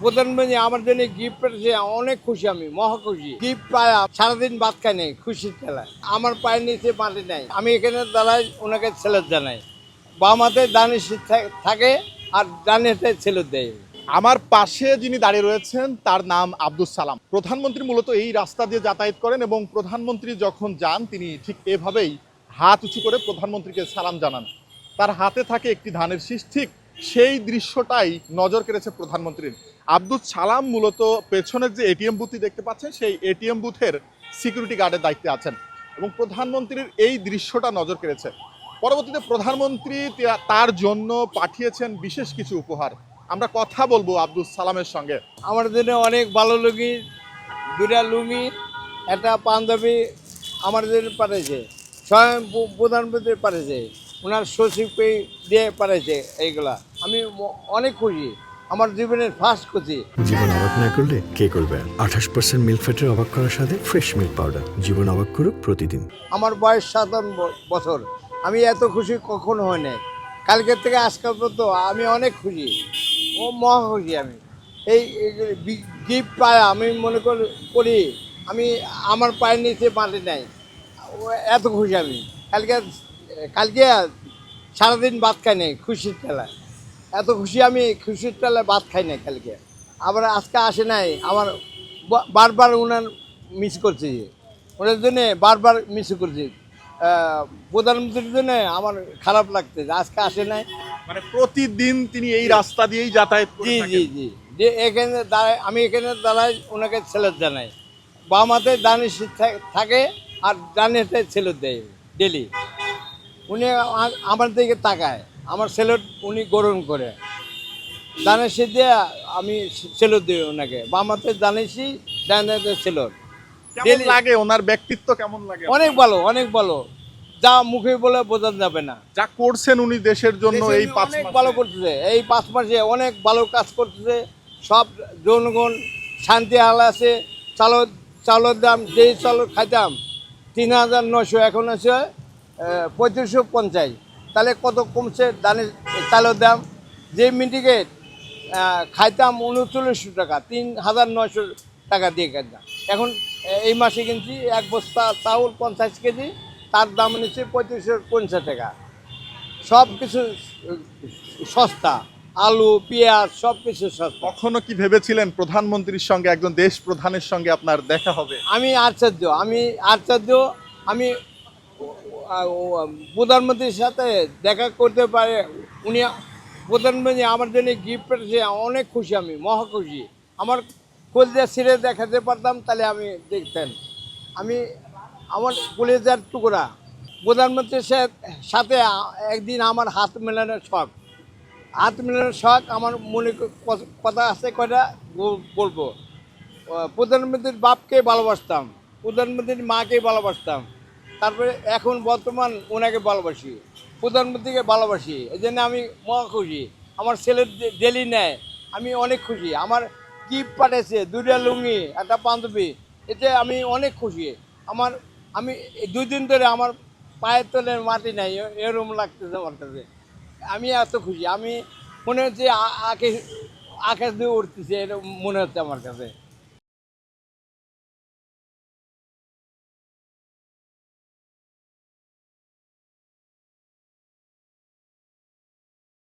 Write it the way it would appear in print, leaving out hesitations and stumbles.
প্রধানমন্ত্রী আমার জন্য গিফট পেয়েছে, অনেক খুশি, আমি মহা খুশি। গিফট পায় সারাদিন ভাত খাই নাই, খুশির খেলায়। আমার পায়ের নিচে মাটি নাই, আমি এখানে দাঁড়াই, ওনাকে ছেলের জানাই। বাম হাতে দানিশ থাকে আর ডান হাতে ছেলের দেয়। আমার পাশে যিনি দাঁড়িয়ে রয়েছেন তার নাম আব্দুস সালাম। প্রধানমন্ত্রী মূলত এই রাস্তা দিয়ে যাতায়াত করেন এবং প্রধানমন্ত্রী যখন যান তিনি ঠিক এভাবেই হাত উঁচু করে প্রধানমন্ত্রীকে সালাম জানান। তার হাতে থাকে একটি ধানের শীষ। ঠিক সেই দৃশ্যটাই নজর কেড়েছে প্রধানমন্ত্রীর। আব্দুস সালাম মূলত পেছনের যে এটিএম বুথটি দেখতে পাচ্ছেন সেই এটিএম বুথের সিকিউরিটি গার্ডের দায়িত্বে আছেন এবং প্রধানমন্ত্রীর এই দৃশ্যটা নজর কেড়েছে। পরবর্তীতে প্রধানমন্ত্রী তার জন্য পাঠিয়েছেন বিশেষ কিছু উপহার। আমরা কথা বলবো আব্দুস সালামের সঙ্গে। আমার জন্য অনেক ভালো লুঙ্গি, দুটা লুঙ্গি, একটা পাঞ্জাবি আমার জন্য পাঠিয়েছে। স্বয়ং প্রধানমন্ত্রী পাঠিয়েছে, ওনার সচিবকে দিয়ে পাঠিয়েছে। এইগুলা আমি অনেক খুশি, আমার জীবনের ফার্স্ট খুশি। জীবন অবাক না করলে কে করবে? 28% মিল্ক ফ্যাটের অবাক করার সাথে ফ্রেশ মিল্ক পাউডার। জীবন অবাক করুক প্রতিদিন। আমার বয়স 57 বছর, আমি এত খুশি কখনো হয় নাই। কালকের থেকে আজকাল পর্যন্ত আমি অনেক খুশি, ও মহা খুশি। আমি এই গিফট পায় আমি মনে করি আমি আমার পায়ের নিচে মাটি নাই, এত খুশি আমি। কালকে সারাদিন ভাত খাই নাই, খুশির ঠেলায়। এত খুশি আমি, খুশির ঠেলায় ভাত খাই নাই কালকে। আবার আজকে আসে নাই, আমার বারবার ওনার মিস করছি, ওনার জন্যে বারবার মিস করছি। প্রধানমন্ত্রীর জন্য আমার খারাপ লাগতেছে, আজকে আসে নাই। মানে প্রতিদিন তিনি এই রাস্তা দিয়েই যাতায়াত করে জি জি থাকেন। জি, যে এখানে দাঁড়ায়, আমি এখানে দাঁড়াই, ওনাকে ছেলের জানাই। বাম হাতে দানিশ থাকে আর ডান হাতে ছেলের দেয় ডেলি। উনি আমার দিকে তাকায়, আমার ছেলের উনি গ্রহণ করে। দানেশি দিয়ে আমি ছেলের দিই ওনাকে, বাম হাতে দানেশি, ডান হাতে ছেলের। কেমন লাগে ওনার ব্যক্তিত্ব, কেমন লাগে? অনেক ভালো, অনেক ভালো, যা মুখে বলে বোঝানো যাবে না। যা করছেন উনি দেশের জন্য এই 5 অনেক মাসে। ভালো করতেছে, এই 5 মাসে অনেক ভালো কাজ করতেছে। সব জনগণ শান্তি হাল আছে। চালের দাম, যেই চাল খাইতাম 3900, এখন আছে 3550। তাহলে কত কমছে দানের চালের দাম। যে মিন্টিকেট খাইতাম 3900 টাকা, 3900 টাকা দিয়ে খাইতাম। এখন এই মাসে কিনছি এক বস্তা চাউল 50 কেজি, তার দাম নিচ্ছে 3550 টাকা। সব কিছু সস্তা, আলু পেঁয়াজ সব কিছু সস্তা। কখনো কি ভেবেছিলেন প্রধানমন্ত্রীর সঙ্গে, একজন দেশ প্রধানের সঙ্গে আপনার দেখা হবে? আমি আশ্চর্য। আমি প্রধানমন্ত্রীর সাথে দেখা করতে পারে, উনি প্রধানমন্ত্রী আমার জন্য গিফট পেয়েছে, অনেক খুশি, আমি মহা খুশি। আমার কলেজের ছিঁড়ে দেখাতে পারতাম তাহলে আমি দেখতেন। আমি আমার কলেজের টুকরা প্রধানমন্ত্রীর সাথে একদিন আমার হাত মেলানোর শখ। আমার মনে কথা আছে, কয়টা বলবো। প্রধানমন্ত্রীর বাপকে ভালোবাসতাম, প্রধানমন্ত্রীর মাকে ভালোবাসতাম, তারপরে এখন বর্তমান ওনাকে ভালোবাসি, প্রধানমন্ত্রীকে ভালোবাসি। এই জন্য আমি মহা খুশি। আমার ছেলের ডেলি নেয়, আমি অনেক খুশি। আমার গিফট পাঠিয়েছে, দুটা লুঙ্গি, একটা পাঞ্জাবি, এতে আমি অনেক খুশি। আমি 2 দিন ধরে আমার পায়ের তলে মাটি নাই, এরকম লাগতেছে আমার কাছে। আমি এত খুশি, আমি মনে হচ্ছে আকাশ দিয়ে উঠতেছে, এরকম মনে হচ্ছে আমার কাছে।